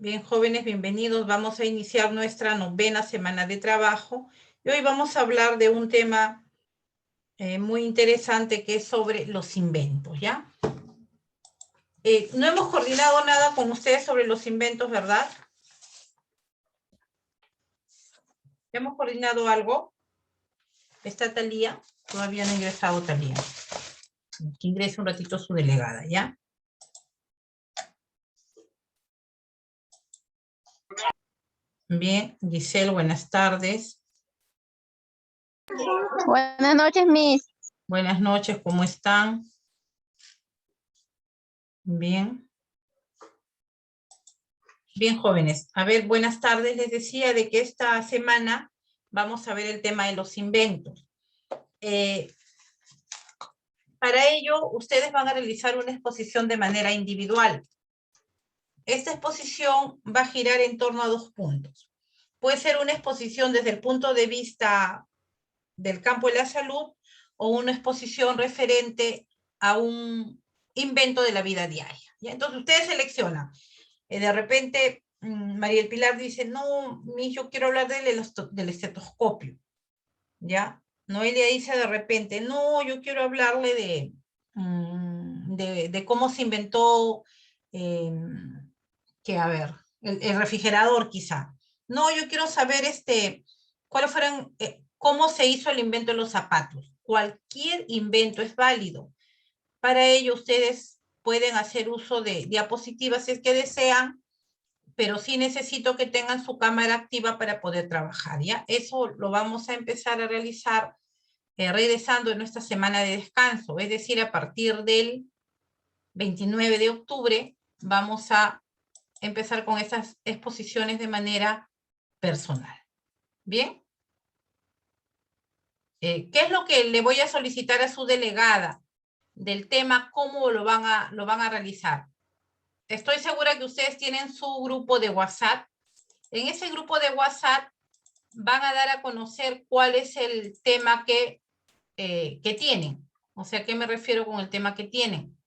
Bien, jóvenes, bienvenidos. Vamos a iniciar nuestra 9ª semana de trabajo. Y hoy vamos a hablar de un tema muy interesante que es sobre los inventos, ¿ya? No hemos coordinado nada con ustedes sobre los inventos, ¿verdad? ¿Hemos coordinado algo? ¿Está Talía? Todavía no ha ingresado Talía. Que ingrese un ratito su delegada, ¿ya? Bien, Giselle, buenas tardes. Buenas noches, Miss. Buenas noches, ¿cómo están? Bien. Bien, jóvenes. A ver, buenas tardes. Les decía de que esta semana vamos a ver el tema de los inventos. Para ello, ustedes van a realizar una exposición de manera individual. Esta exposición va a girar en torno a 2 puntos. Puede ser una exposición desde el punto de vista del campo de la salud o una exposición referente a un invento de la vida diaria. ¿Ya? Entonces, ustedes seleccionan. De repente, María del Pilar dice, no, yo quiero hablar del estetoscopio, ¿ya? Noelia dice de repente, no, yo quiero hablarle de cómo se inventó, que a ver, el refrigerador quizá. No, yo quiero saber cuáles fueron, cómo se hizo el invento de los zapatos. Cualquier invento es válido. Para ello, ustedes pueden hacer uso de diapositivas si es que desean, pero sí necesito que tengan su cámara activa para poder trabajar, ¿ya? Eso lo vamos a empezar a realizar regresando en nuestra semana de descanso, es decir, a partir del 29 de octubre vamos a empezar con esas exposiciones de manera personal. ¿Bien? ¿Qué es lo que le voy a solicitar a su delegada del tema, cómo lo van a realizar? Estoy segura que ustedes tienen su grupo de WhatsApp. En ese grupo de WhatsApp van a dar a conocer cuál es el tema que tienen. O sea, ¿a qué me refiero con el tema que tienen?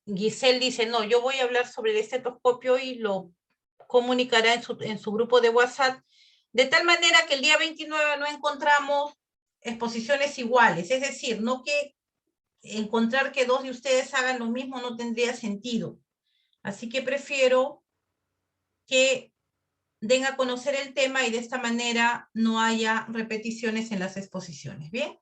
Giselle dice, no, yo voy a hablar sobre el estetoscopio y lo comunicará en su grupo de WhatsApp, de tal manera que el día 29 no encontramos exposiciones iguales. Es decir, no que encontrar que 2 de ustedes hagan lo mismo no tendría sentido. Así que prefiero que den a conocer el tema y de esta manera no haya repeticiones en las exposiciones. ¿Bien?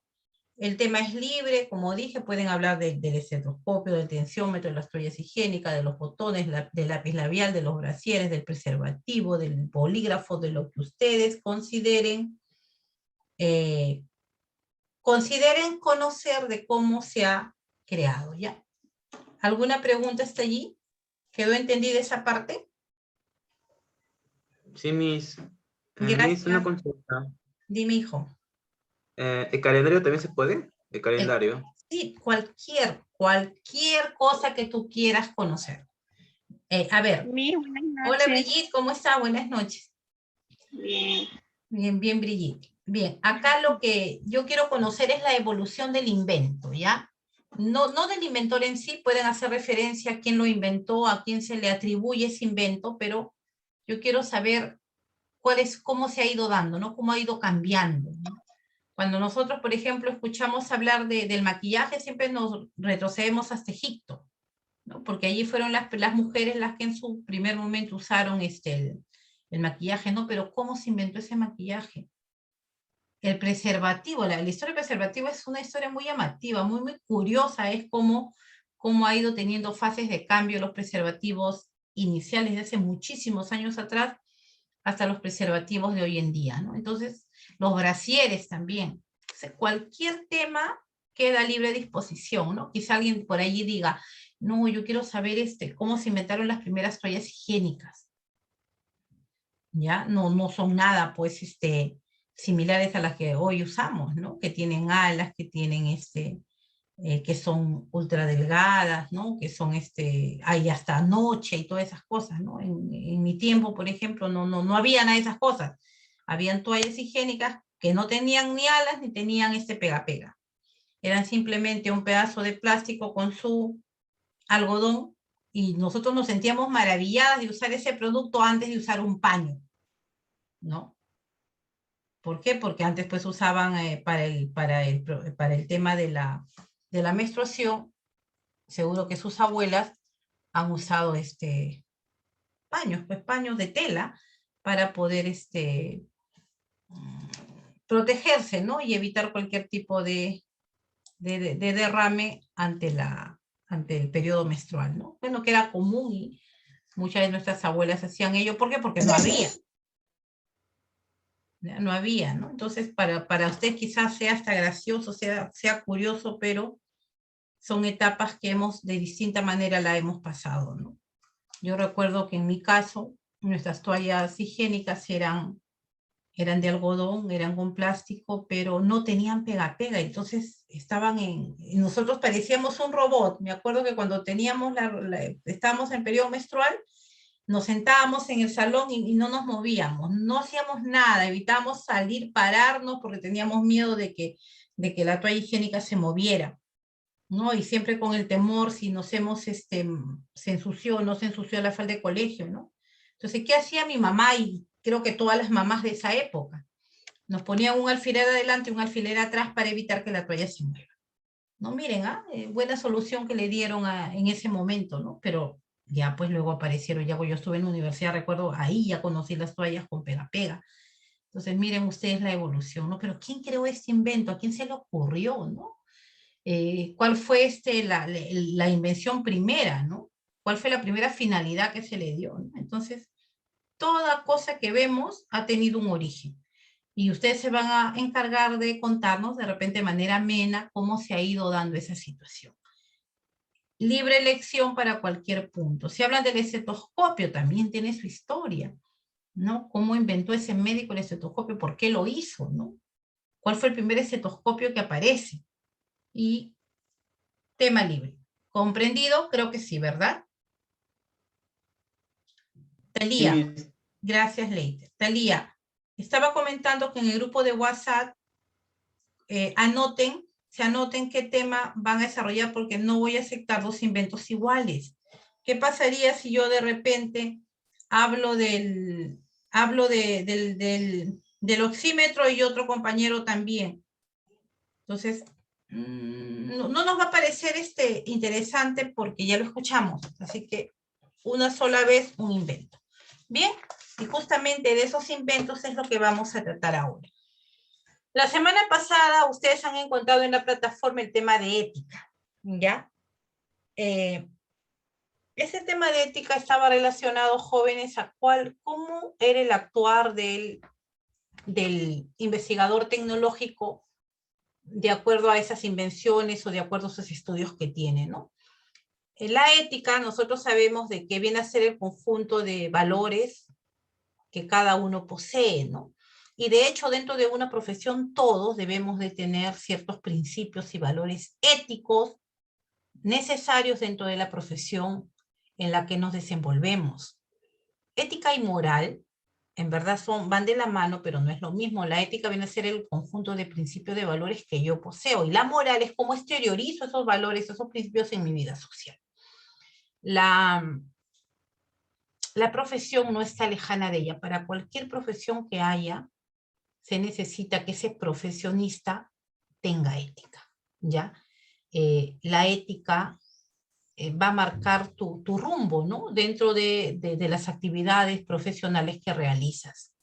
El tema es libre, como dije, pueden hablar del estetoscopio, del tensiómetro, de las toallas higiénicas, de los botones, del lápiz labial, de los brasieres, del preservativo, del bolígrafo, de lo que ustedes consideren conocer de cómo se ha creado, ¿ya? ¿Alguna pregunta hasta allí? ¿Quedó entendida esa parte? Sí, Miss. Gracias. Miss, una consulta. Dime, hijo. ¿El calendario también se puede? El calendario. Sí, cualquier cosa que tú quieras conocer. A ver. Miss, buenas Hola, noches. Brigitte, ¿cómo está? Buenas noches. Bien. Bien, bien, Brigitte. Bien, acá lo que yo quiero conocer es la evolución del invento, ¿ya? No del inventor en sí, pueden hacer referencia a quién lo inventó, a quién se le atribuye ese invento, pero yo quiero saber cómo se ha ido dando, ¿no? Cómo ha ido cambiando, ¿no? Cuando nosotros, por ejemplo, escuchamos hablar del maquillaje, siempre nos retrocedemos hasta Egipto, ¿no? Porque allí fueron las mujeres las que en su primer momento usaron el maquillaje, ¿no? Pero ¿cómo se inventó ese maquillaje? El preservativo, la historia del preservativo es una historia muy llamativa, muy, muy curiosa, es cómo ha ido teniendo fases de cambio los preservativos iniciales de hace muchísimos años atrás hasta los preservativos de hoy en día, ¿no? Entonces, los brasieres también. Entonces, cualquier tema queda libre a disposición, ¿no? Quizá alguien por allí diga, no, yo quiero saber cómo se inventaron las primeras toallas higiénicas. ¿Ya? No son nada, pues, similares a las que hoy usamos, ¿no? Que tienen alas, que tienen, que son ultra delgadas, ¿no? Que son, hay hasta noche y todas esas cosas, ¿no? En mi tiempo, por ejemplo, no había nada de esas cosas. Habían toallas higiénicas que no tenían ni alas ni tenían pega-pega. eran simplemente un pedazo de plástico con su algodón, y nosotros nos sentíamos maravilladas de usar ese producto antes de usar un paño, ¿no? ¿Por qué? Porque antes pues usaban para el tema de la menstruación, seguro que sus abuelas han usado paños, pues paños de tela para poder protegerse, ¿no? Y evitar cualquier tipo de derrame ante el periodo menstrual, ¿no? Bueno, que era común y muchas de nuestras abuelas hacían ello. ¿Por qué? Porque no había. ¿Ya? No había, ¿no? Entonces, para usted quizás sea hasta gracioso, sea curioso, pero son etapas que de distinta manera la hemos pasado, ¿no? Yo recuerdo que en mi caso, nuestras toallas higiénicas eran de algodón, eran con plástico, pero no tenían pega-pega, entonces y nosotros parecíamos un robot. Me acuerdo que cuando estábamos en periodo menstrual, nos sentábamos en el salón y no nos movíamos, no hacíamos nada, evitábamos salir, pararnos, porque teníamos miedo de que la toalla higiénica se moviera, ¿no? Y siempre con el temor si se ensució o no se ensució la falda de colegio, ¿no? Entonces, ¿qué hacía mi mamá? Y creo que todas las mamás de esa época. Nos ponían un alfiler adelante y un alfiler atrás para evitar que la toalla se mueva. No, miren, buena solución que le dieron en ese momento, ¿no? Pero ya pues luego aparecieron, ya cuando yo estuve en la universidad, recuerdo, ahí ya conocí las toallas con pega-pega. Entonces, miren ustedes la evolución, ¿no? Pero ¿quién creó este invento? ¿A quién se le ocurrió, no? ¿Cuál fue la invención primera, no? ¿Cuál fue la primera finalidad que se le dio, ¿no? Entonces, toda cosa que vemos ha tenido un origen. Y ustedes se van a encargar de contarnos de repente de manera amena cómo se ha ido dando esa situación. Libre elección para cualquier punto. Si hablan del estetoscopio, también tiene su historia, ¿no? ¿Cómo inventó ese médico el estetoscopio? ¿Por qué lo hizo, no? ¿Cuál fue el primer estetoscopio que aparece? Y tema libre. ¿Comprendido? Creo que sí, ¿verdad? Sí, Talía, Miss. gracias, Leiter. Talía, estaba comentando que en el grupo de WhatsApp se anoten qué tema van a desarrollar, porque no voy a aceptar dos inventos iguales. ¿Qué pasaría si yo de repente hablo del oxímetro y otro compañero también? Entonces, no nos va a parecer interesante porque ya lo escuchamos. Así que una sola vez un invento. Bien, y justamente de esos inventos es lo que vamos a tratar ahora. La semana pasada ustedes han encontrado en la plataforma el tema de ética, ¿ya? Ese tema de ética estaba relacionado, jóvenes, a cómo era el actuar del investigador tecnológico de acuerdo a esas invenciones o de acuerdo a esos estudios que tiene, ¿no? En la ética nosotros sabemos de qué viene a ser el conjunto de valores que cada uno posee, ¿no? Y de hecho, dentro de una profesión todos debemos de tener ciertos principios y valores éticos necesarios dentro de la profesión en la que nos desenvolvemos. Ética y moral, en verdad van de la mano, pero no es lo mismo. La ética viene a ser el conjunto de principios de valores que yo poseo, y la moral es cómo exteriorizo esos valores, esos principios en mi vida social. La profesión no está lejana de ella. Para cualquier profesión que haya, se necesita que ese profesionista tenga ética, ¿ya? La ética va a marcar tu rumbo, ¿no? Dentro de las actividades profesionales que realizas.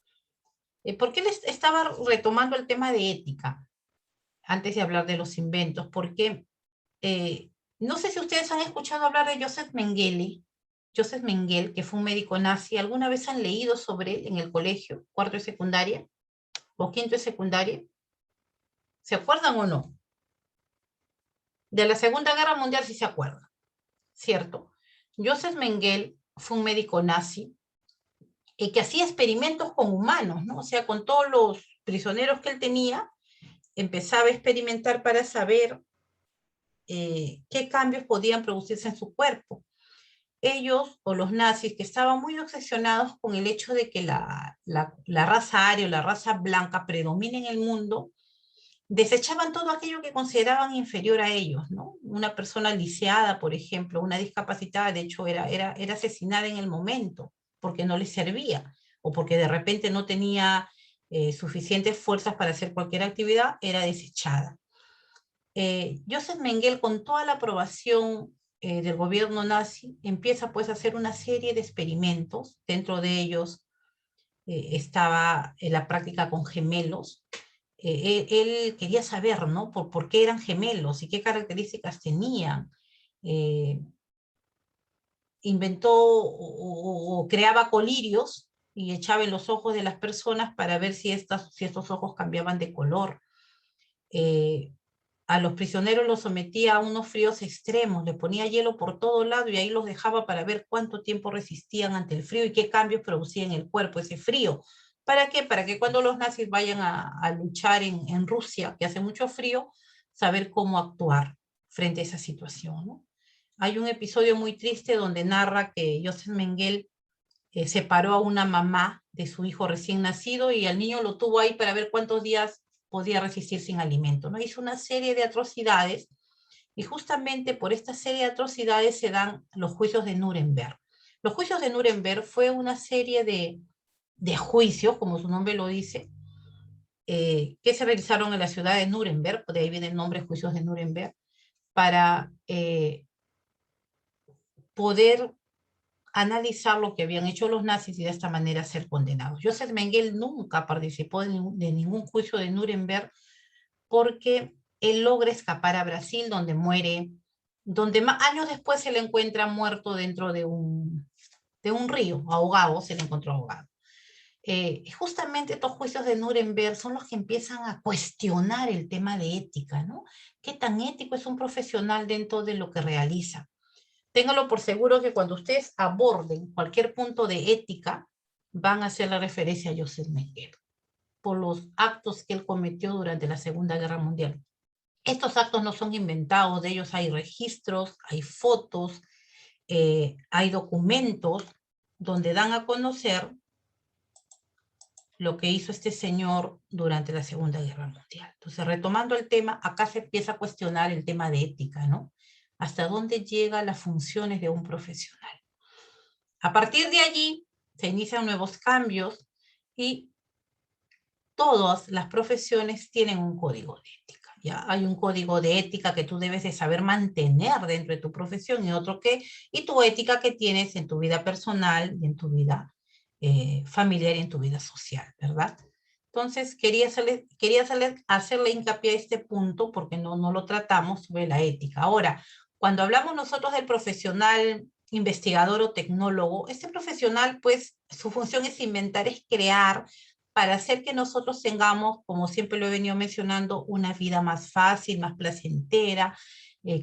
¿Por qué les estaba retomando el tema de ética antes de hablar de los inventos? Porque no sé si ustedes han escuchado hablar de Joseph Mengele. Joseph Mengele, que fue un médico nazi. ¿Alguna vez han leído sobre él en el colegio, cuarto de secundaria o quinto de secundaria? ¿Se acuerdan o no? De la Segunda Guerra Mundial sí se acuerdan, ¿cierto? Joseph Mengele fue un médico nazi que hacía experimentos con humanos, ¿no? O sea, con todos los prisioneros que él tenía, empezaba a experimentar para saber qué cambios podían producirse en su cuerpo. Ellos, o los nazis, que estaban muy obsesionados con el hecho de que la raza aria o la raza blanca predomine en el mundo, desechaban todo aquello que consideraban inferior a ellos, ¿no? Una persona lisiada, por ejemplo, una discapacitada, de hecho, era asesinada en el momento, porque no le servía, o porque de repente no tenía suficientes fuerzas para hacer cualquier actividad, era desechada. Joseph Mengele, con toda la aprobación del gobierno nazi, empieza pues a hacer una serie de experimentos, dentro de ellos estaba la práctica con gemelos. Él quería saber, ¿no? Por qué eran gemelos y qué características tenían. Inventó o creaba colirios y echaba en los ojos de las personas para ver si estos ojos cambiaban de color. A los prisioneros los sometía a unos fríos extremos, le ponía hielo por todo lado y ahí los dejaba para ver cuánto tiempo resistían ante el frío y qué cambios producía en el cuerpo ese frío. ¿Para qué? Para que cuando los nazis vayan a luchar en Rusia, que hace mucho frío, saber cómo actuar frente a esa situación, ¿no? Hay un episodio muy triste donde narra que Joseph Mengele separó a una mamá de su hijo recién nacido y al niño lo tuvo ahí para ver cuántos días podía resistir sin alimento, ¿no? Hizo una serie de atrocidades y justamente por esta serie de atrocidades se dan los juicios de Nuremberg. Los juicios de Nuremberg fue una serie de juicios, como su nombre lo dice, que se realizaron en la ciudad de Nuremberg, de ahí viene el nombre juicios de Nuremberg, para poder analizar lo que habían hecho los nazis y de esta manera ser condenados. Joseph Mengele nunca participó de ningún juicio de Nuremberg porque él logra escapar a Brasil, donde muere, donde años después se le encuentra muerto dentro de un río, ahogado, se le encontró ahogado. Justamente estos juicios de Nuremberg son los que empiezan a cuestionar el tema de ética, ¿no? ¿Qué tan ético es un profesional dentro de lo que realiza? Ténganlo por seguro que cuando ustedes aborden cualquier punto de ética, van a hacer la referencia a Joseph Mengele, por los actos que él cometió durante la Segunda Guerra Mundial. Estos actos no son inventados, de ellos hay registros, hay fotos, hay documentos donde dan a conocer lo que hizo este señor durante la Segunda Guerra Mundial. Entonces, retomando el tema, acá se empieza a cuestionar el tema de ética, ¿no? ¿Hasta dónde llegan las funciones de un profesional? A partir de allí, se inician nuevos cambios y todas las profesiones tienen un código de ética. ¿Ya? Hay un código de ética que tú debes de saber mantener dentro de tu profesión y tu ética que tienes en tu vida personal y en tu vida familiar y en tu vida social, ¿verdad? Entonces, quería hacerle hincapié a este punto porque no lo tratamos sobre la ética. Ahora, cuando hablamos nosotros del profesional investigador o tecnólogo, este profesional, pues, su función es inventar, es crear, para hacer que nosotros tengamos, como siempre lo he venido mencionando, una vida más fácil, más placentera,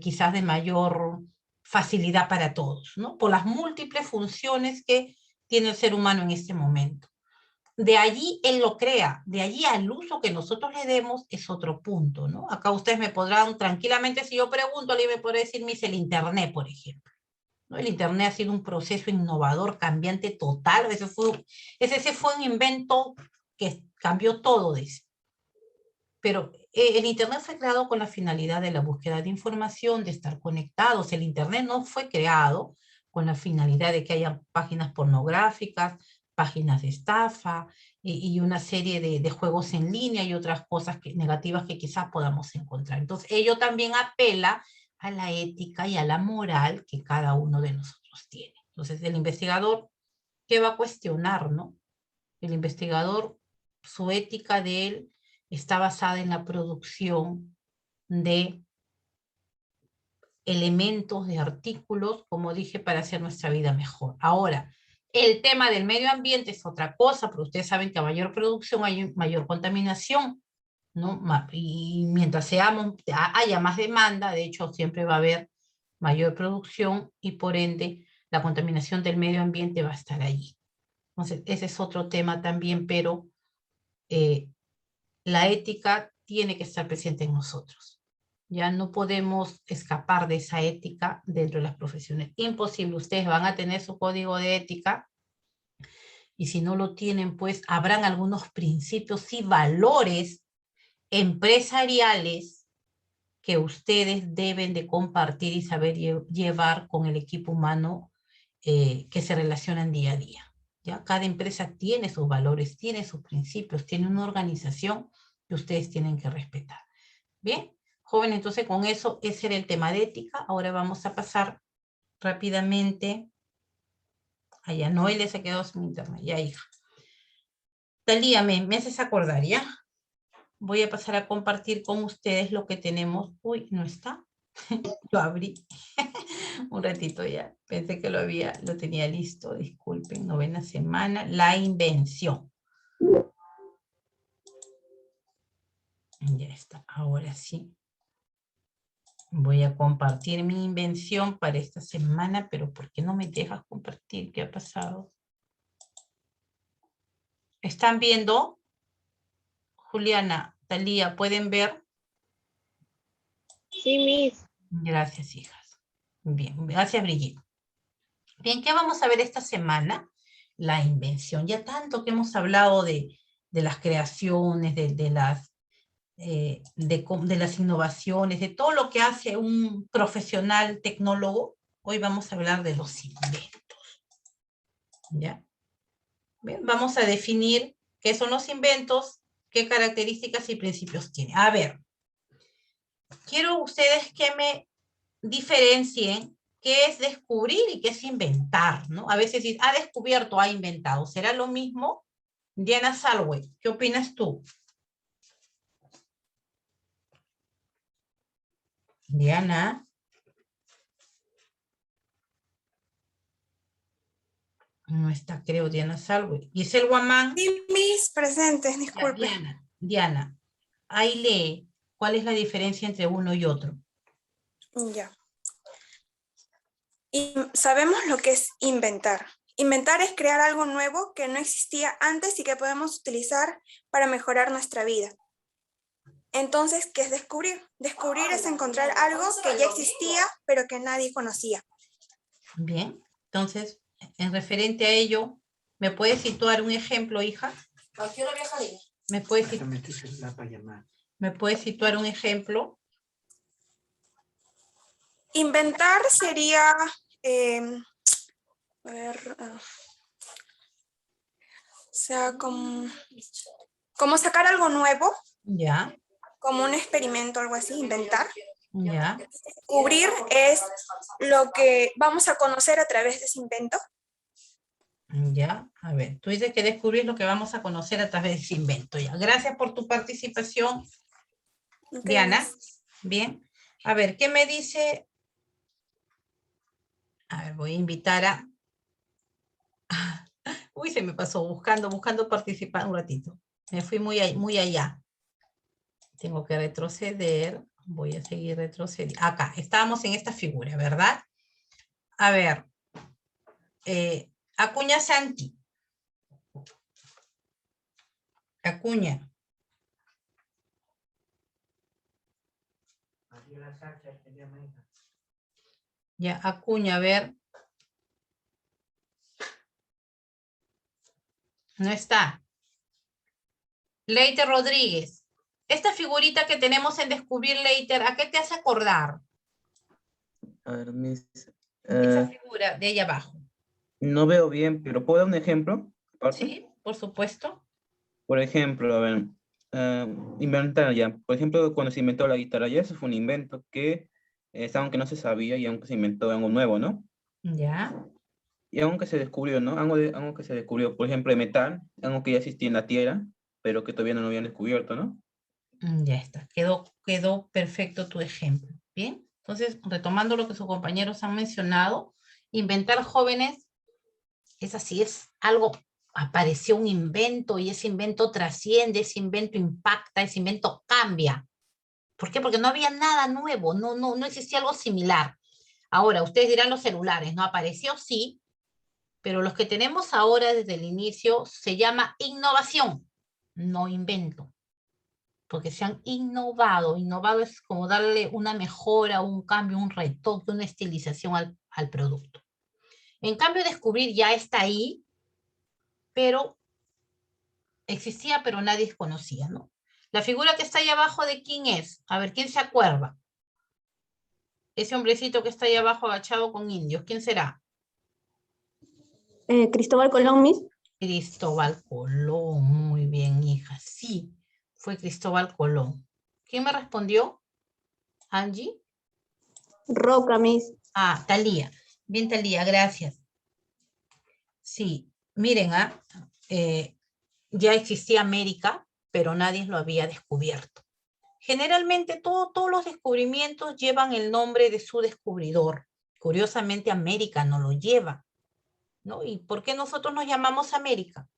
quizás de mayor facilidad para todos, ¿no? Por las múltiples funciones que tiene el ser humano en este momento. De allí él lo crea, de allí al uso que nosotros le demos es otro punto, ¿no? Acá ustedes me podrán tranquilamente, si yo pregunto, alguien me podrá decir, el Internet, por ejemplo. ¿No? El Internet ha sido un proceso innovador, cambiante total, ese fue un invento que cambió todo de eso. Pero el Internet fue creado con la finalidad de la búsqueda de información, de estar conectados. El Internet no fue creado con la finalidad de que haya páginas pornográficas, páginas de estafa y una serie de juegos en línea y otras cosas negativas que quizás podamos encontrar. Entonces, ello también apela a la ética y a la moral que cada uno de nosotros tiene. Entonces, el investigador, ¿qué va a cuestionar, no? El investigador, su ética de él está basada en la producción de elementos, de artículos, como dije, para hacer nuestra vida mejor. Ahora, el tema del medio ambiente es otra cosa, pero ustedes saben que a mayor producción hay mayor contaminación, ¿no? Y mientras haya más demanda, de hecho siempre va a haber mayor producción y por ende la contaminación del medio ambiente va a estar allí. Entonces, ese es otro tema también, pero la ética tiene que estar presente en nosotros. Ya no podemos escapar de esa ética dentro de las profesiones. Imposible, ustedes van a tener su código de ética y si no lo tienen, pues habrán algunos principios y valores empresariales que ustedes deben de compartir y saber llevar con el equipo humano que se relacionan día a día. ¿Ya? Cada empresa tiene sus valores, tiene sus principios, tiene una organización que ustedes tienen que respetar. Bien, jóvenes, entonces con eso, ese era el tema de ética. Ahora vamos a pasar rápidamente. Allá, Noelia se quedó sin internet, ya hija. Talía, me haces acordar, ¿ya? Voy a pasar a compartir con ustedes lo que tenemos. Uy, ¿no está? Lo abrí un ratito ya. Pensé que lo tenía listo. Disculpen, 9ª semana. La invención. Ya está, ahora sí. Voy a compartir mi invención para esta semana, pero ¿por qué no me dejas compartir? ¿Qué ha pasado? ¿Están viendo? Juliana, Talía, ¿pueden ver? Sí, Miss. Gracias, hijas. Bien, gracias, Brigitte. Bien, ¿qué vamos a ver esta semana? La invención. Ya tanto que hemos hablado de las creaciones, de las innovaciones, de todo lo que hace un profesional tecnólogo. Hoy vamos a hablar de los inventos. ¿Ya? Bien, vamos a definir qué son los inventos, qué características y principios tienen. A ver, quiero ustedes que me diferencien qué es descubrir y qué es inventar, ¿no? A veces ha descubierto, ha inventado. ¿Será lo mismo? Diana Salway, ¿qué opinas tú? Diana. No está, creo, Diana Salway. Giselle Guamán. Sí, mis presentes, Ya, disculpe. Diana, ahí lee. ¿Cuál es la diferencia entre uno y otro? Ya. Y sabemos lo que es inventar. Inventar es crear algo nuevo que no existía antes y que podemos utilizar para mejorar nuestra vida. Entonces, ¿qué es descubrir? Descubrir es encontrar algo que ya existía, pero que nadie conocía. Bien, entonces, en referente a ello, ¿me puedes situar un ejemplo, hija? ¿Me puedes situar un ejemplo? Inventar sería, o sea, como sacar algo nuevo, Ya, como un experimento, algo así, inventar. ya. Descubrir es lo que vamos a conocer a través de ese invento. Ya, a ver, tú dices que descubrir lo que vamos a conocer a través de ese invento. Ya, gracias por tu participación, Ok, Diana. Miss. Bien, a ver, ¿qué me dice? A ver, voy a invitar a... Uy, se me pasó buscando participar un ratito. Me fui muy allá. Tengo que retroceder. Voy a seguir retrocediendo. Acá, estábamos en esta figura, ¿verdad? A ver, Acuña Santi. Acuña. Ya, Acuña, a ver. No está. Leiter Rodríguez. Esta figurita que tenemos en Descubrir Leiter, ¿a qué te hace acordar? A ver, Miss, Esa figura de ahí abajo. no veo bien, pero ¿puedo dar un ejemplo? Aparte? Sí, por supuesto. Por ejemplo, a ver, inventar ya. Por ejemplo, cuando se inventó la guitarra, ya eso fue un invento que es algo que no se sabía y aunque se inventó algo nuevo, ¿no? Ya. Y algo que se descubrió, ¿no? Algo que se descubrió, por ejemplo, el metal, algo que ya existía en la Tierra, pero que todavía no lo habían descubierto, ¿no? Ya está. Quedó perfecto tu ejemplo. Bien. Entonces, retomando lo que sus compañeros han mencionado, inventar jóvenes es así, es algo, apareció un invento y ese invento trasciende, ese invento impacta, ese invento cambia. ¿Por qué? Porque no había nada nuevo, no existía algo similar. Ahora, ustedes dirán los celulares, ¿no? Apareció, sí, pero los que tenemos ahora desde el inicio se llama innovación, no invento. Porque se han innovado. Innovado es como darle una mejora, un cambio, un retoque, una estilización al producto. En cambio, descubrir ya está ahí, pero existía, pero nadie conocía, ¿no? La figura que está ahí abajo, ¿de quién es? A ver, ¿quién se acuerda? Ese hombrecito que está ahí abajo agachado con indios, ¿quién será? Cristóbal Colón, Miss. Cristóbal Colón, muy bien, hija. Sí, fue Cristóbal Colón. ¿Quién me respondió? ¿Angie? Roca, Miss. Ah, Talía. Bien, Talía, gracias. Sí, miren, ya existía América, pero nadie lo había descubierto. Generalmente todos los descubrimientos llevan el nombre de su descubridor. Curiosamente, América no lo lleva, ¿no? ¿Y por qué nosotros nos llamamos América?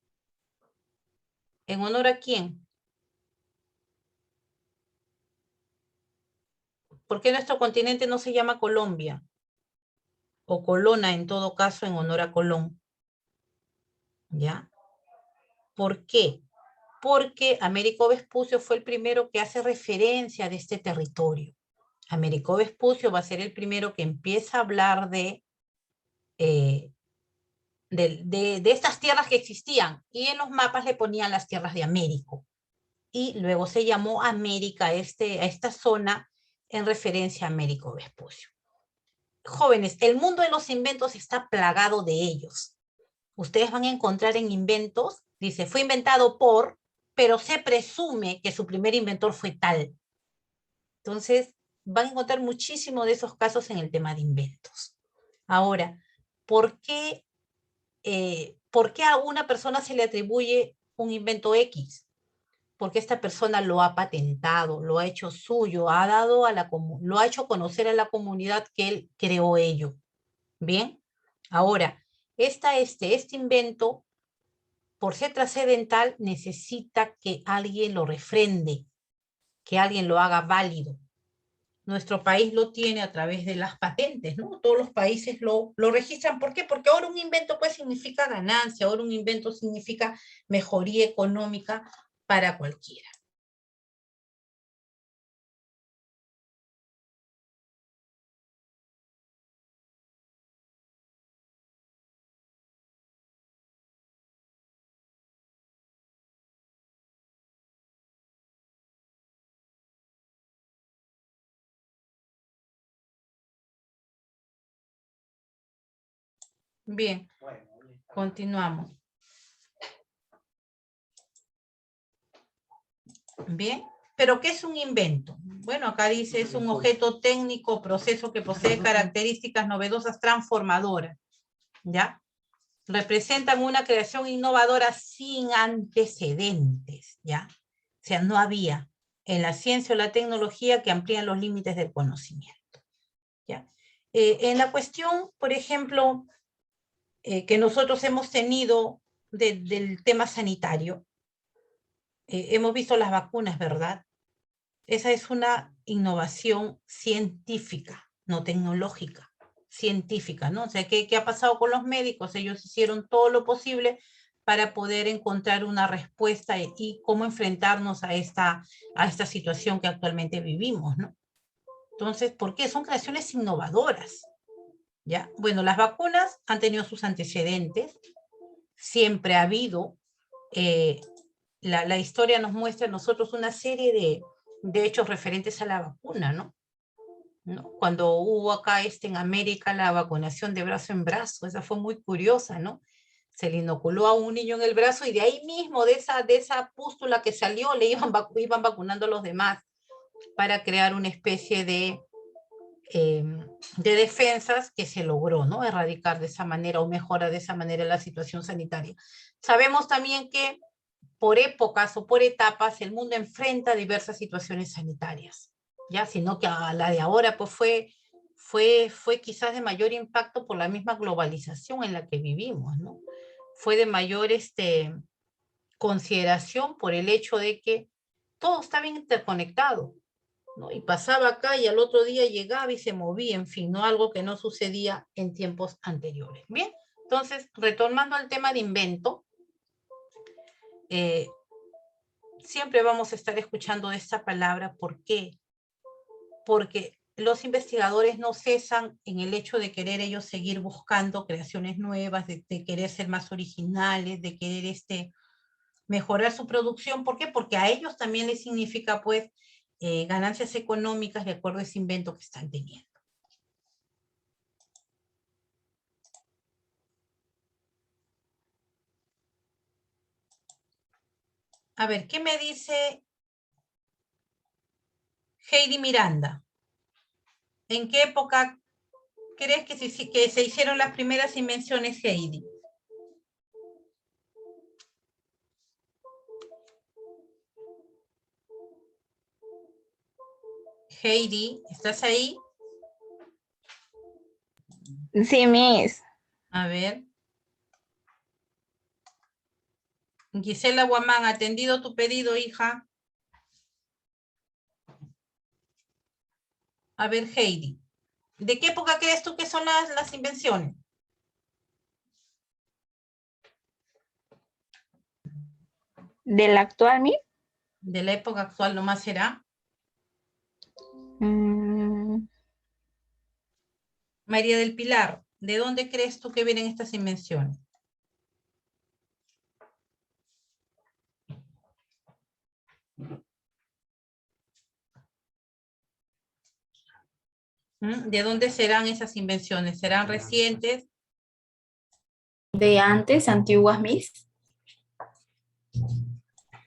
¿En honor a quién? ¿Por qué nuestro continente no se llama Colombia? O Colona, en todo caso, en honor a Colón. ¿Ya? ¿Por qué? Porque Américo Vespucio fue el primero que hace referencia de este territorio. Américo Vespucio va a ser el primero que empieza a hablar de estas tierras que existían, y en los mapas le ponían las tierras de Américo. Y luego se llamó América a esta zona en referencia a Américo Vespucio. Jóvenes, el mundo de los inventos está plagado de ellos. Ustedes van a encontrar en inventos, dice, fue inventado por, pero se presume que su primer inventor fue tal. Entonces, van a encontrar muchísimo de esos casos en el tema de inventos. Ahora, ¿por qué a una persona se le atribuye un invento X? Porque esta persona lo ha patentado, lo ha hecho suyo, lo ha hecho conocer a la comunidad que él creó ello. ¿Bien? Ahora, este invento, por ser trascendental, necesita que alguien lo refrende, que alguien lo haga válido. Nuestro país lo tiene a través de las patentes, ¿no? Todos los países lo registran. ¿Por qué? Porque ahora un invento pues significa ganancia, ahora un invento significa mejoría económica para cualquiera. Bien, continuamos. Bien, pero ¿qué es un invento? Bueno, acá dice es un objeto técnico, proceso que posee características novedosas transformadoras, ¿ya? Representan una creación innovadora sin antecedentes, ¿ya? O sea, no había en la ciencia o la tecnología que amplían los límites del conocimiento, ¿ya? En la cuestión, por ejemplo, que nosotros hemos tenido del tema sanitario, hemos visto las vacunas, ¿verdad? Esa es una innovación científica, no tecnológica, científica, ¿no? O sea, ¿qué ha pasado con los médicos? Ellos hicieron todo lo posible para poder encontrar una respuesta y cómo enfrentarnos a esta situación que actualmente vivimos, ¿no? Entonces, ¿por qué? Son creaciones innovadoras, ¿ya? Bueno, las vacunas han tenido sus antecedentes, siempre ha habido, la historia nos muestra a nosotros una serie de hechos referentes a la vacuna, ¿no? Cuando hubo acá en América la vacunación de brazo en brazo, esa fue muy curiosa, ¿no? Se le inoculó a un niño en el brazo y de ahí mismo, de esa pústula que salió, le iban vacunando a los demás para crear una especie de defensas que se logró, ¿no? Erradicar de esa manera o mejorar de esa manera la situación sanitaria. Sabemos también que por épocas o por etapas el mundo enfrenta diversas situaciones sanitarias, ya, sino que a la de ahora pues fue quizás de mayor impacto por la misma globalización en la que vivimos, ¿no? Fue de mayor consideración por el hecho de que todo está bien interconectado, ¿no? Y pasaba acá y al otro día llegaba y se movía, en fin, ¿no? Algo que no sucedía en tiempos anteriores. Bien, entonces, retomando al tema de invento, siempre vamos a estar escuchando esta palabra. ¿Por qué? Porque los investigadores no cesan en el hecho de querer ellos seguir buscando creaciones nuevas, de querer ser más originales, de querer mejorar su producción. ¿Por qué? Porque a ellos también les significa, pues, ganancias económicas de acuerdo a ese invento que están teniendo. A ver, ¿qué me dice Heidi Miranda? ¿En qué época crees que se hicieron las primeras invenciones, Heidi? Heidi, ¿estás ahí? Sí, Miss. A ver. Gisela Guamán, atendido tu pedido, hija. A ver, Heidi. ¿De qué época crees tú que son las invenciones? ¿Del actual, Miss? De la época actual nomás será. María del Pilar, ¿de dónde crees tú que vienen estas invenciones? ¿De dónde serán esas invenciones? ¿Serán recientes? De antes, antiguas, Miss.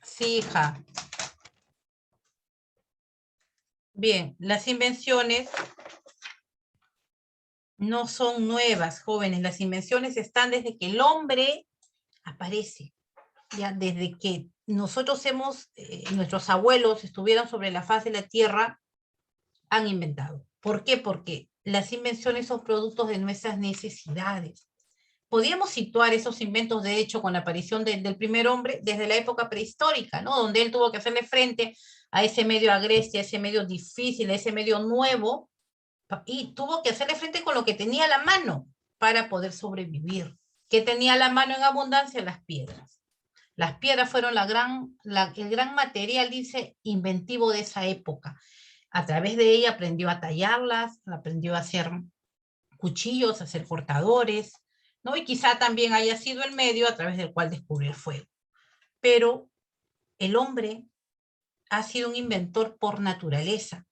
Sí, hija. Bien, las invenciones no son nuevas, jóvenes. Las invenciones están desde que el hombre aparece. Ya desde que nosotros nuestros abuelos estuvieron sobre la faz de la tierra, han inventado. ¿Por qué? Porque las invenciones son productos de nuestras necesidades. Podríamos situar esos inventos, de hecho, con la aparición del primer hombre desde la época prehistórica, ¿no? Donde él tuvo que hacerle frente a ese medio agreste, a ese medio difícil, a ese medio nuevo, y tuvo que hacerle frente con lo que tenía a la mano para poder sobrevivir. ¿Qué tenía a la mano en abundancia? Las piedras. Las piedras fueron el gran material, dice, inventivo de esa época. A través de ella aprendió a tallarlas, aprendió a hacer cuchillos, a hacer cortadores, ¿no? Y quizá también haya sido el medio a través del cual descubrió el fuego. Pero el hombre ha sido un inventor por naturaleza.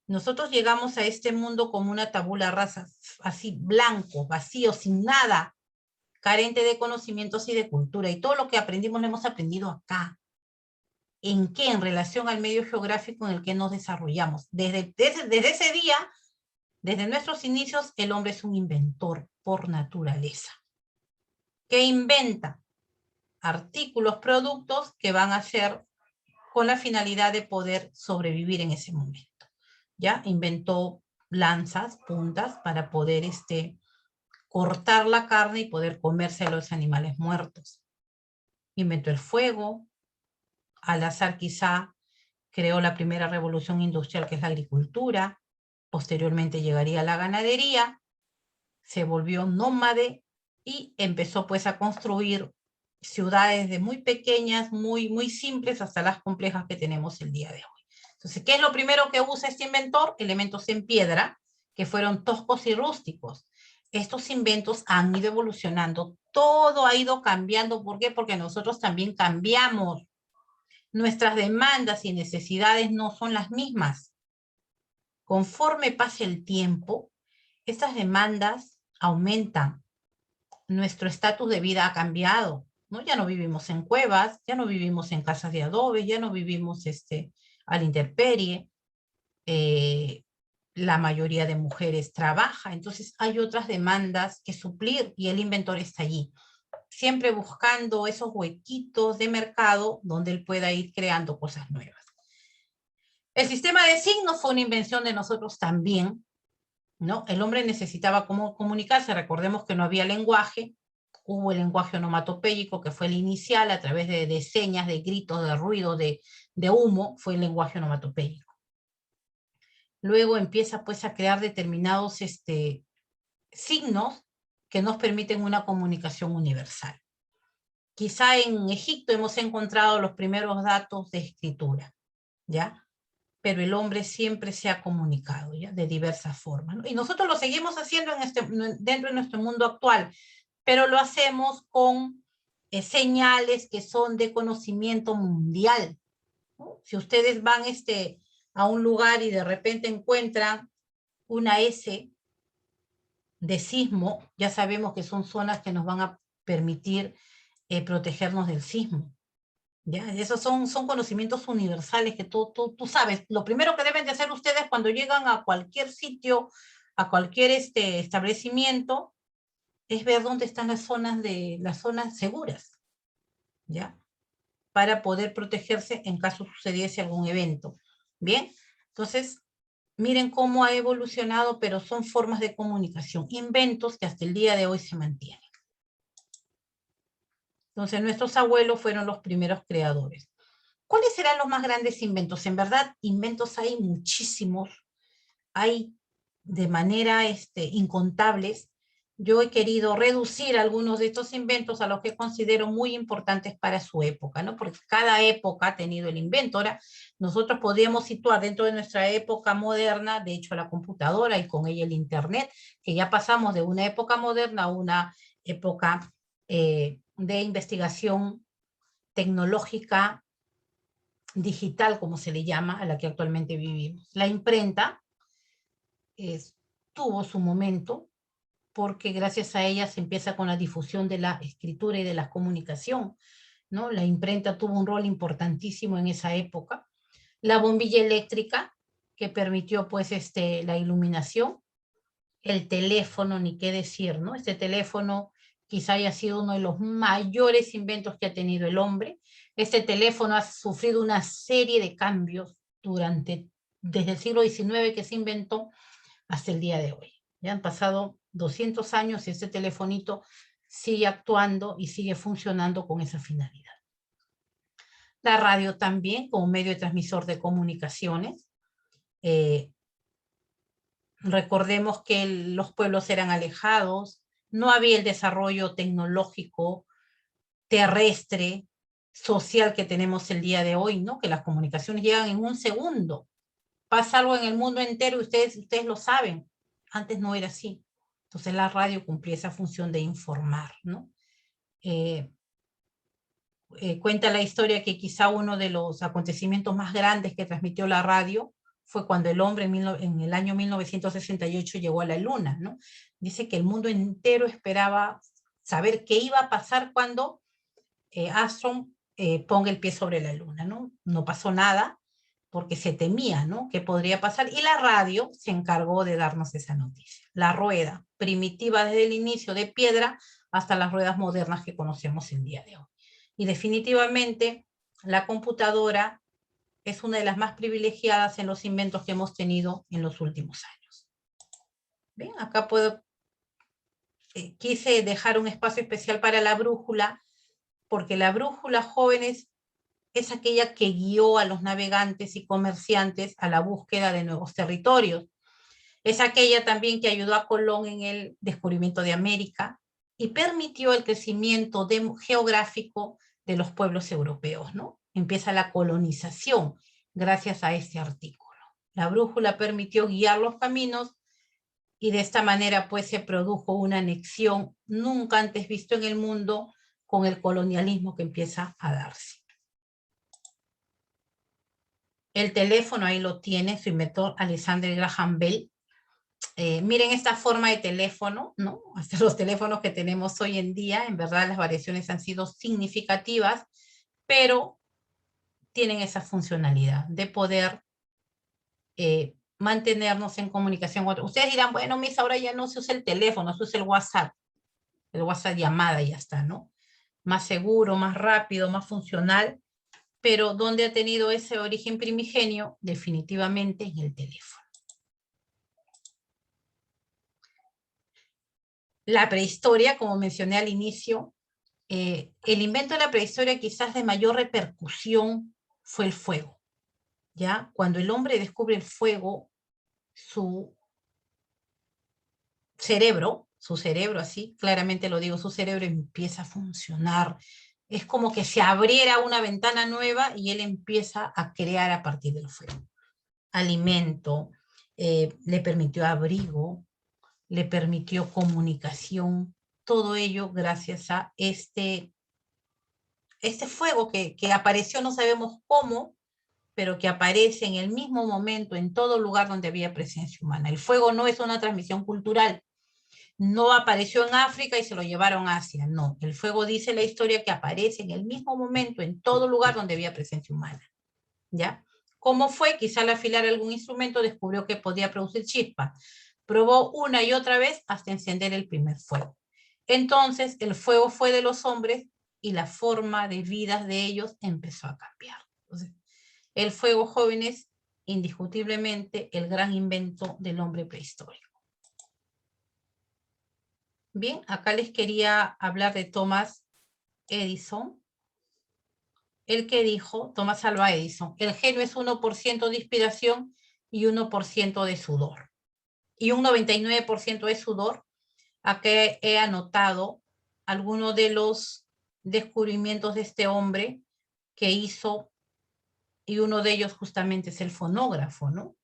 Nosotros llegamos a este mundo como una tabula rasa, así blanco, vacío, sin nada, carente de conocimientos y de cultura. Y todo lo que aprendimos lo hemos aprendido acá. ¿En qué? En relación al medio geográfico en el que nos desarrollamos. Desde ese día, desde nuestros inicios, el hombre es un inventor por naturaleza. ¿Qué inventa? Artículos, productos que van a ser con la finalidad de poder sobrevivir en ese momento. ¿Ya? Inventó lanzas, puntas, para poder cortar la carne y poder comerse a los animales muertos. Inventó el fuego, al azar quizá creó la primera revolución industrial, que es la agricultura. Posteriormente llegaría la ganadería, se volvió nómade y empezó pues a construir ciudades de muy pequeñas, muy simples, hasta las complejas que tenemos el día de hoy. Entonces, ¿qué es lo primero que usa este inventor? Elementos en piedra, que fueron toscos y rústicos. Estos inventos han ido evolucionando, todo ha ido cambiando. ¿Por qué? Porque nosotros también cambiamos. Nuestras demandas y necesidades no son las mismas. Conforme pase el tiempo, estas demandas aumentan. Nuestro estatus de vida ha cambiado, ¿no? Ya no vivimos en cuevas, ya no vivimos en casas de adobe, ya no vivimos a la intemperie. La mayoría de mujeres trabaja, entonces hay otras demandas que suplir y el inventor está allí, siempre buscando esos huequitos de mercado donde él pueda ir creando cosas nuevas. El sistema de signos fue una invención de nosotros también, ¿no? El hombre necesitaba cómo comunicarse, recordemos que no había lenguaje, hubo el lenguaje onomatopéyico, que fue el inicial, a través de señas, de gritos, de ruido, de humo, fue el lenguaje onomatopéyico. Luego empieza pues a crear determinados signos que nos permiten una comunicación universal. Quizá en Egipto hemos encontrado los primeros datos de escritura, ¿ya? Pero el hombre siempre se ha comunicado, ¿ya? De diversas formas, ¿no? Y nosotros lo seguimos haciendo dentro de nuestro mundo actual, pero lo hacemos con señales que son de conocimiento mundial, ¿no? Si ustedes van a un lugar y de repente encuentran una S de sismo, ya sabemos que son zonas que nos van a permitir protegernos del sismo. ¿Ya? Esos son conocimientos universales que tú sabes. Lo primero que deben de hacer ustedes cuando llegan a cualquier sitio, a cualquier establecimiento, es ver dónde están las zonas seguras, ¿ya? Para poder protegerse en caso sucediese algún evento. ¿Bien? Entonces, miren cómo ha evolucionado, pero son formas de comunicación, inventos que hasta el día de hoy se mantienen. Entonces, nuestros abuelos fueron los primeros creadores. ¿Cuáles serán los más grandes inventos? En verdad, inventos hay muchísimos, hay de manera incontables. Yo he querido reducir algunos de estos inventos a los que considero muy importantes para su época, ¿no? Porque cada época ha tenido el invento. Ahora, nosotros podríamos situar dentro de nuestra época moderna, de hecho, la computadora y con ella el Internet, que ya pasamos de una época moderna a una época de investigación tecnológica digital, como se le llama, a la que actualmente vivimos. La imprenta tuvo su momento, porque gracias a ella se empieza con la difusión de la escritura y de la comunicación, ¿no? La imprenta tuvo un rol importantísimo en esa época. La bombilla eléctrica, que permitió pues la iluminación. El teléfono, ni qué decir, ¿no? Este teléfono quizá haya sido uno de los mayores inventos que ha tenido el hombre. Este teléfono ha sufrido una serie de cambios desde el siglo XIX que se inventó hasta el día de hoy. Ya han pasado 200 años y este telefonito sigue actuando y sigue funcionando con esa finalidad. La radio también, como medio de transmisor de comunicaciones. Recordemos que los pueblos eran alejados, no había el desarrollo tecnológico, terrestre, social que tenemos el día de hoy, ¿no? Que las comunicaciones llegan en un segundo. Pasa algo en el mundo entero y ustedes lo saben. Antes no era así. Entonces la radio cumplía esa función de informar, ¿no? Cuenta la historia que quizá uno de los acontecimientos más grandes que transmitió la radio fue cuando el hombre en el año 1968 llegó a la luna, ¿no? Dice que el mundo entero esperaba saber qué iba a pasar cuando Armstrong ponga el pie sobre la luna, ¿no? No pasó nada porque se temía, ¿no? ¿Qué podría pasar? Y la radio se encargó de darnos esa noticia. La rueda, primitiva desde el inicio de piedra hasta las ruedas modernas que conocemos el día de hoy. Y definitivamente la computadora es una de las más privilegiadas en los inventos que hemos tenido en los últimos años. Bien, acá quise dejar un espacio especial para la brújula, porque la brújula, jóvenes, es aquella que guió a los navegantes y comerciantes a la búsqueda de nuevos territorios. Es aquella también que ayudó a Colón en el descubrimiento de América y permitió el crecimiento geográfico de los pueblos europeos, ¿no? Empieza la colonización gracias a este artículo. La brújula permitió guiar los caminos y de esta manera pues se produjo una anexión nunca antes visto en el mundo con el colonialismo que empieza a darse. El teléfono, ahí lo tiene, su inventor Alexander Graham Bell. Miren esta forma de teléfono, ¿no? Hasta los teléfonos que tenemos hoy en día, en verdad las variaciones han sido significativas, pero tienen esa funcionalidad de poder mantenernos en comunicación. Ustedes dirán, bueno, Miss, ahora ya no se usa el teléfono, se usa el WhatsApp llamada y ya está, ¿no? Más seguro, más rápido, más funcional, pero ¿dónde ha tenido ese origen primigenio? Definitivamente en el teléfono. La prehistoria, como mencioné al inicio, el invento de la prehistoria quizás de mayor repercusión fue el fuego, ¿ya? Cuando el hombre descubre el fuego, su cerebro, así, claramente lo digo, su cerebro empieza a funcionar. Es como que se abriera una ventana nueva y él empieza a crear a partir del fuego. Alimento, le permitió abrigo, le permitió comunicación, todo ello gracias a este este fuego que apareció, no sabemos cómo, pero que aparece en el mismo momento en todo lugar donde había presencia humana. El fuego no es una transmisión cultural. No apareció en África y se lo llevaron a Asia. No, el fuego dice la historia que aparece en el mismo momento en todo lugar donde había presencia humana. ¿Ya? ¿Cómo fue? Quizá al afilar algún instrumento descubrió que podía producir chispas. Probó una y otra vez hasta encender el primer fuego. Entonces el fuego fue de los hombres y la forma de vida de ellos empezó a cambiar. Entonces, el fuego, jóvenes, indiscutiblemente el gran invento del hombre prehistórico. Bien, acá les quería hablar de Thomas Edison. El que dijo, Thomas Alva Edison, el genio es 1% de inspiración y 1% de sudor. Y un 99% de sudor. Acá he anotado algunos de los descubrimientos de este hombre que hizo, y uno de ellos justamente es el fonógrafo, ¿no?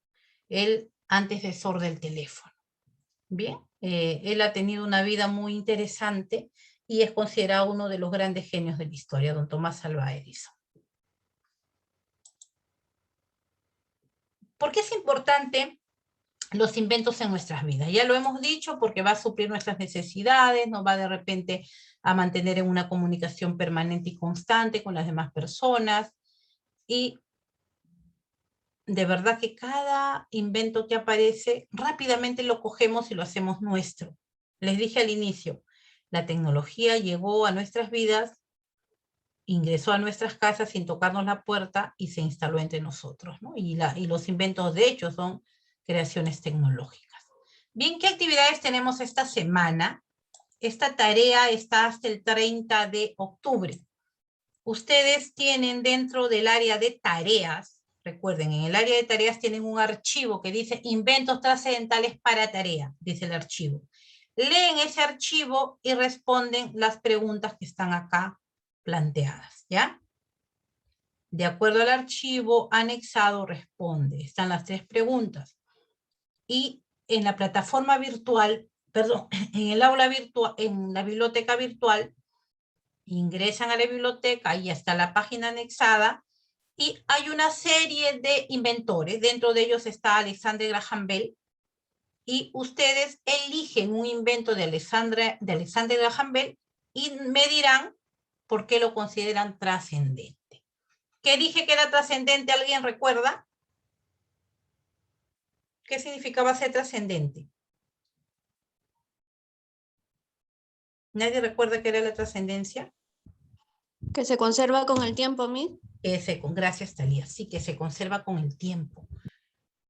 El antecesor del teléfono. Bien, él ha tenido una vida muy interesante y es considerado uno de los grandes genios de la historia, don Thomas Alva Edison. ¿Por qué es importante los inventos en nuestras vidas? Ya lo hemos dicho, porque va a suplir nuestras necesidades, nos va de repente a mantener en una comunicación permanente y constante con las demás personas, y de verdad que cada invento que aparece, rápidamente lo cogemos y lo hacemos nuestro. Les dije al inicio, la tecnología llegó a nuestras vidas, ingresó a nuestras casas sin tocarnos la puerta y se instaló entre nosotros, ¿no? Y los inventos, de hecho, son creaciones tecnológicas. Bien, ¿qué actividades tenemos esta semana? Esta tarea está hasta el 30 de octubre. Ustedes tienen dentro del área de tareas, recuerden, en el área de tareas tienen un archivo que dice inventos trascendentales para tarea, dice el archivo. Leen ese archivo y responden las preguntas que están acá planteadas, ¿ya? De acuerdo al archivo anexado, responde. Están las 3 preguntas. Y en la plataforma virtual, perdón, en el aula virtual, en la biblioteca virtual, ingresan a la biblioteca y hasta la página anexada, y hay una serie de inventores. Dentro de ellos está Alexander Graham Bell, y ustedes eligen un invento de Alexander Graham Bell y me dirán por qué lo consideran trascendente. ¿Qué dije que era trascendente? ¿Alguien recuerda? ¿Qué significaba ser trascendente? ¿Nadie recuerda qué era la trascendencia? Que se conserva con el tiempo, Gracias, Talía. Sí, que se conserva con el tiempo.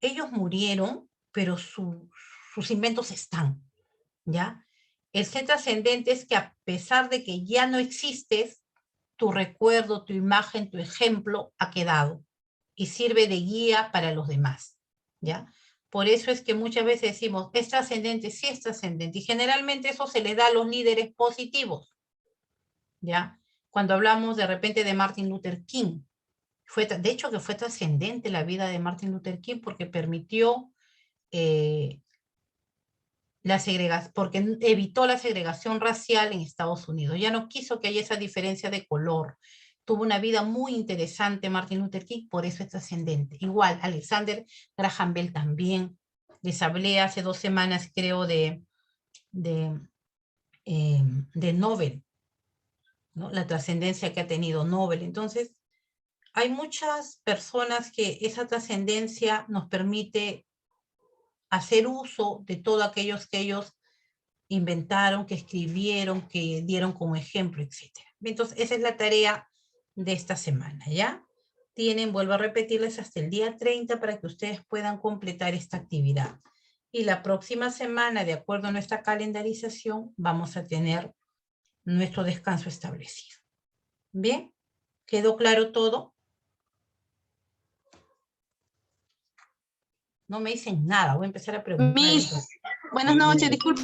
Ellos murieron, pero sus inventos están, ¿ya? El ser trascendente es que a pesar de que ya no existes, tu recuerdo, tu imagen, tu ejemplo ha quedado y sirve de guía para los demás, ¿ya? Por eso es que muchas veces decimos, es trascendente, sí es trascendente, y generalmente eso se le da a los líderes positivos, ¿ya? Cuando hablamos de repente de Martin Luther King, de hecho que fue trascendente la vida de Martin Luther King porque permitió porque evitó la segregación racial en Estados Unidos. Ya no quiso que haya esa diferencia de color. Tuvo una vida muy interesante Martin Luther King, por eso es trascendente. Igual, Alexander Graham Bell también. Les hablé hace 2 semanas, creo, de Nobel, ¿no? La trascendencia que ha tenido Nobel. Entonces, hay muchas personas que esa trascendencia nos permite hacer uso de todo aquellos que ellos inventaron, que escribieron, que dieron como ejemplo, etc. Entonces, esa es la tarea de esta semana, ¿ya? Vuelvo a repetirles, hasta el día 30 para que ustedes puedan completar esta actividad. Y la próxima semana, de acuerdo a nuestra calendarización, vamos a tener nuestro descanso establecido. ¿Bien? ¿Quedó claro todo? No me dicen nada, voy a empezar a preguntar. Miss, buenas noches, disculpe.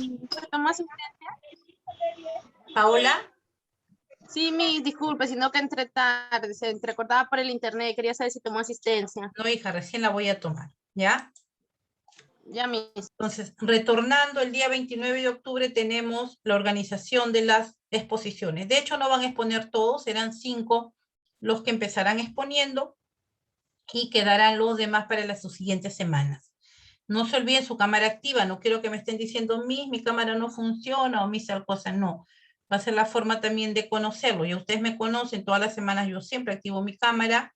¿Paola? Sí, Miss, disculpe, sino que entre tarde, se entrecortaba por el internet, quería saber si tomó asistencia. No, hija, recién la voy a tomar, ¿ya? Ya, Miss. Entonces, retornando el día 29 de octubre tenemos la organización de las exposiciones. De hecho, no van a exponer todos, serán 5 los que empezarán exponiendo y quedarán los demás para las siguientes semanas. No se olviden su cámara activa, no quiero que me estén diciendo, mi cámara no funciona o tal cosa, no. Va a ser la forma también de conocerlo. Ya ustedes me conocen, todas las semanas yo siempre activo mi cámara,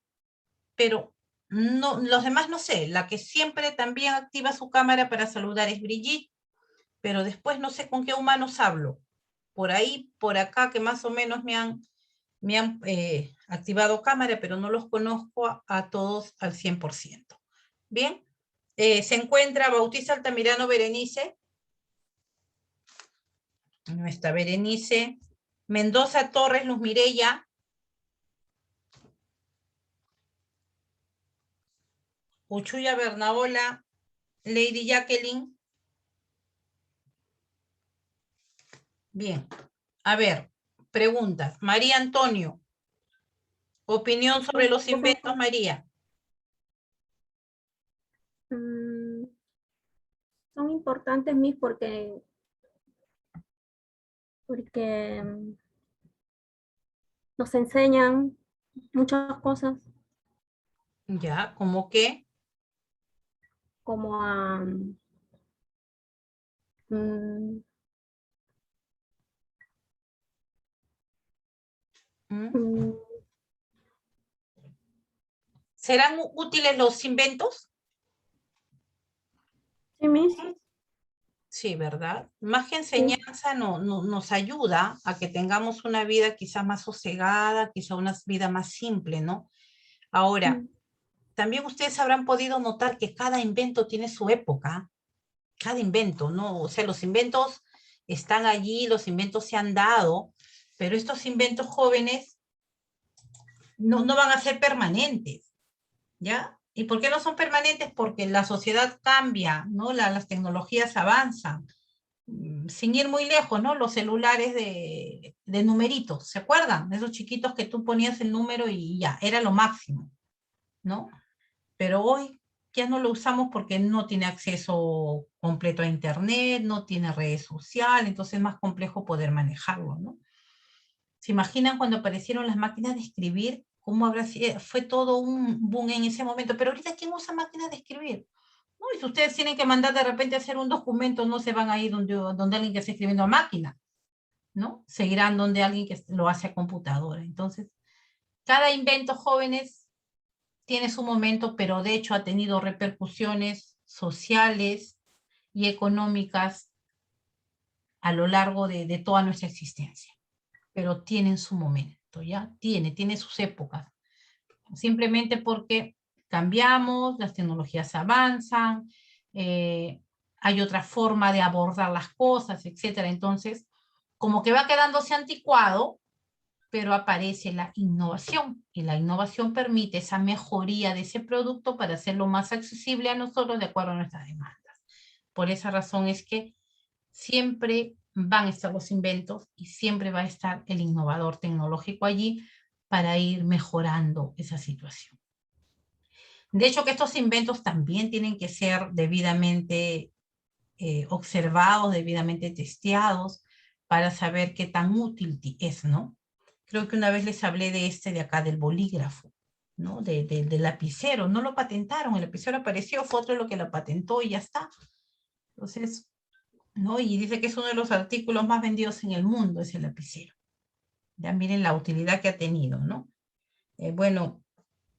pero no, los demás no sé. La que siempre también activa su cámara para saludar es Brigitte, pero después no sé con qué humanos hablo. Por ahí, por acá, que más o menos me han activado cámara, pero no los conozco a todos al 100%. Bien, se encuentra Bautista Altamirano Berenice. No está Berenice. Mendoza Torres Luz Mireya. Uchuya Bernaola. Lady Jacqueline. Bien, a ver, preguntas. María Antonio. Opinión sobre los inventos, María. Son importantes, Miss, porque nos enseñan muchas cosas, Ya, ¿cómo qué? como a ¿Serán útiles los inventos? sí, Miss. Sí, ¿verdad? Más que enseñanza nos ayuda a que tengamos una vida quizás más sosegada, quizá una vida más simple, ¿no? Ahora, también ustedes habrán podido notar que cada invento tiene su época, cada invento, ¿no? O sea, los inventos están allí, los inventos se han dado, pero estos inventos jóvenes no van a ser permanentes, ¿ya? ¿Y por qué no son permanentes? Porque la sociedad cambia, ¿no? Las tecnologías avanzan. Sin ir muy lejos, ¿no? Los celulares de numeritos, ¿se acuerdan? Esos chiquitos que tú ponías el número y ya, era lo máximo, ¿no? Pero hoy ya no lo usamos porque no tiene acceso completo a internet, no tiene redes sociales, entonces es más complejo poder manejarlo, ¿no? ¿Se imaginan cuando aparecieron las máquinas de escribir? ¿Cómo habrá sido? Fue todo un boom en ese momento, pero ahorita ¿quién usa máquinas de escribir? ¿No? Y si ustedes tienen que mandar de repente a hacer un documento, no se van a ir donde alguien que esté escribiendo a máquina, ¿no? Seguirán donde alguien que lo hace a computadora. Entonces, cada invento, jóvenes, tiene su momento, pero de hecho ha tenido repercusiones sociales y económicas a lo largo de toda nuestra existencia. Pero tienen su momento, ¿ya? Tiene sus épocas. Simplemente porque cambiamos, las tecnologías avanzan, hay otra forma de abordar las cosas, etcétera. Entonces, como que va quedándose anticuado, pero aparece la innovación, y la innovación permite esa mejoría de ese producto para hacerlo más accesible a nosotros de acuerdo a nuestras demandas. Por esa razón es que siempre van a estar los inventos y siempre va a estar el innovador tecnológico allí para ir mejorando esa situación. De hecho, que estos inventos también tienen que ser debidamente observados, debidamente testeados, para saber qué tan útil es, ¿no? Creo que una vez les hablé de acá, del bolígrafo, ¿no? Del lapicero. No lo patentaron, el lapicero apareció, fue otro lo que lo patentó y ya está. Entonces, ¿no? Y dice que es uno de los artículos más vendidos en el mundo, ese lapicero. Ya miren la utilidad que ha tenido, ¿no? Bueno,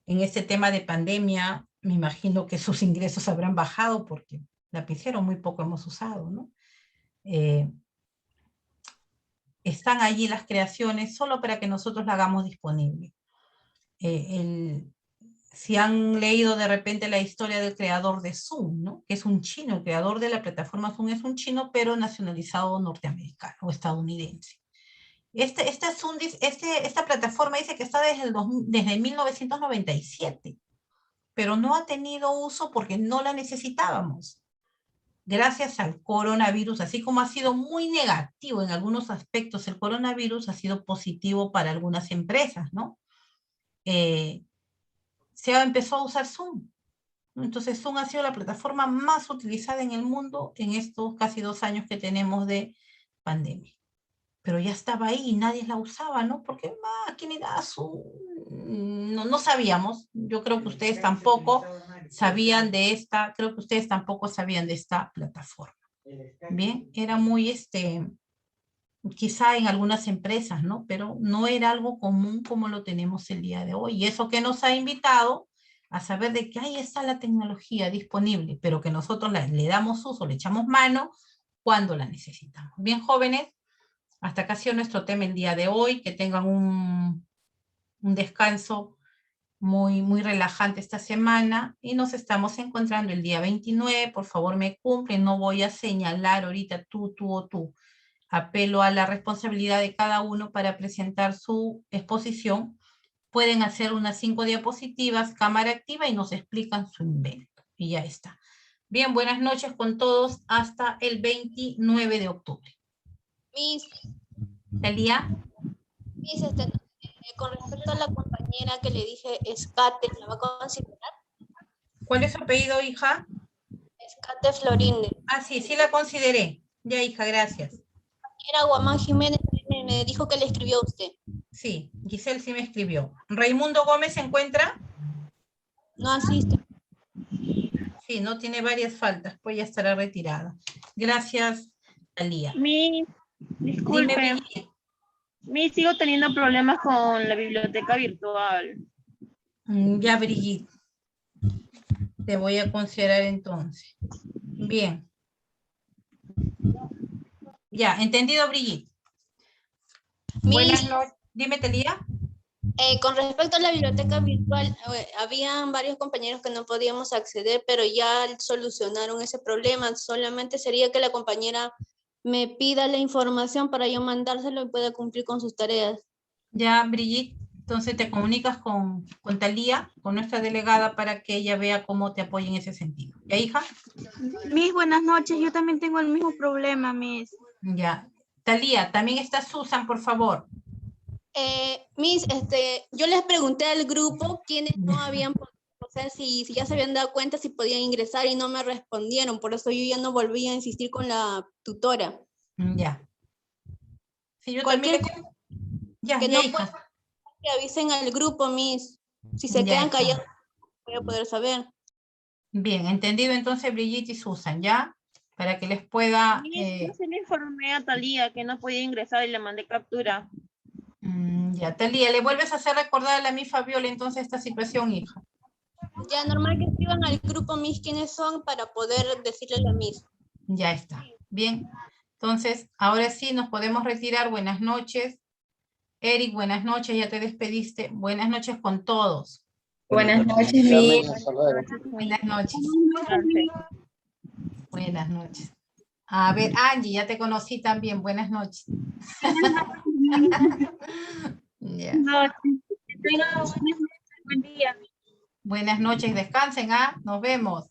en este tema de pandemia, me imagino que sus ingresos habrán bajado porque lapicero muy poco hemos usado, ¿no? Están allí las creaciones solo para que nosotros la hagamos disponible. Si han leído de repente la historia del creador de Zoom, ¿no? Que es un chino, el creador de la plataforma Zoom es un chino, pero nacionalizado norteamericano o estadounidense. Esta plataforma dice que está desde 1997, pero no ha tenido uso porque no la necesitábamos. Gracias al coronavirus, así como ha sido muy negativo en algunos aspectos, el coronavirus ha sido positivo para algunas empresas, ¿no? Se empezó a usar Zoom. Entonces Zoom ha sido la plataforma más utilizada en el mundo en estos casi 2 años que tenemos de pandemia. pero ya estaba ahí y nadie la usaba, ¿no? Porque ¿quién era no sabíamos. Yo creo que ustedes tampoco sabían de esta, creo que ustedes tampoco sabían de esta plataforma. Bien, era muy, quizá en algunas empresas, ¿no? Pero no era algo común como lo tenemos el día de hoy. Y eso que nos ha invitado a saber de que ahí está la tecnología disponible, pero que nosotros le damos uso, le echamos mano cuando la necesitamos. Bien, jóvenes, hasta acá ha sido nuestro tema el día de hoy. Que tengan un descanso muy, muy relajante esta semana y nos estamos encontrando el día 29. Por favor, me cumplen. No voy a señalar ahorita tú o tú. Apelo a la responsabilidad de cada uno para presentar su exposición. Pueden hacer unas 5 diapositivas, cámara activa, y nos explican su invento. Y ya está. Bien, buenas noches con todos hasta el 29 de octubre. Miss, ¿Talía? Miss, con respecto a la compañera que le dije, Escate, ¿la va a considerar? ¿Cuál es su apellido, hija? Escate Florinde. Ah, sí, sí la consideré. Ya, hija, gracias. Era Guamán Jiménez, me dijo que le escribió a usted. Sí, Giselle sí me escribió. ¿Raimundo Gómez se encuentra? No asiste. Sí, no, tiene varias faltas, pues ya estará retirada. Gracias, Talía. Disculpe, sigo teniendo problemas con la biblioteca virtual. Ya, Brigitte. Te voy a considerar entonces. Bien. Ya, entendido, Brigitte. Buenas noches. Dime, Talía. Con respecto a la biblioteca virtual, habían varios compañeros que no podíamos acceder, pero ya solucionaron ese problema. Solamente sería que la compañera me pida la información para yo mandárselo y pueda cumplir con sus tareas. Ya, Brigitte, entonces te comunicas con Talía, con nuestra delegada, para que ella vea cómo te apoya en ese sentido. ¿Ya, hija? Miss, buenas noches. Yo también tengo el mismo problema, Miss. Ya. Talía, también está Susan, por favor. Miss, yo les pregunté al grupo quiénes no habían podido, o sea, si ya se habían dado cuenta si podían ingresar y no me respondieron, por eso yo ya no volví a insistir con la tutora. Ya. Sí, yo Cualquier también ya, que ya, no hija. puedan, que avisen al grupo, Miss. Si se quedan hija. callados, voy a poder saber. Bien, entendido entonces, Brigitte y Susan, ¿ya? Para que les pueda... Miss, yo se le informé a Talía que no podía ingresar y le mandé captura. Ya, Talía, ¿le vuelves a hacer recordar a la mi Fabiola entonces esta situación, hija? Ya, normal que escriban al grupo, Miss, quiénes son para poder decirle a la Miss. Ya está. Bien. Entonces, ahora sí nos podemos retirar. Buenas noches. Eric, buenas noches. Ya te despediste. Buenas noches con todos. Buenas noches, Miss. Buenas noches. Buenas noches. A ver, Angie, ya te conocí también. Buenas noches. Ya. Buen día. Buenas noches, descansen, ¿ah? Nos vemos.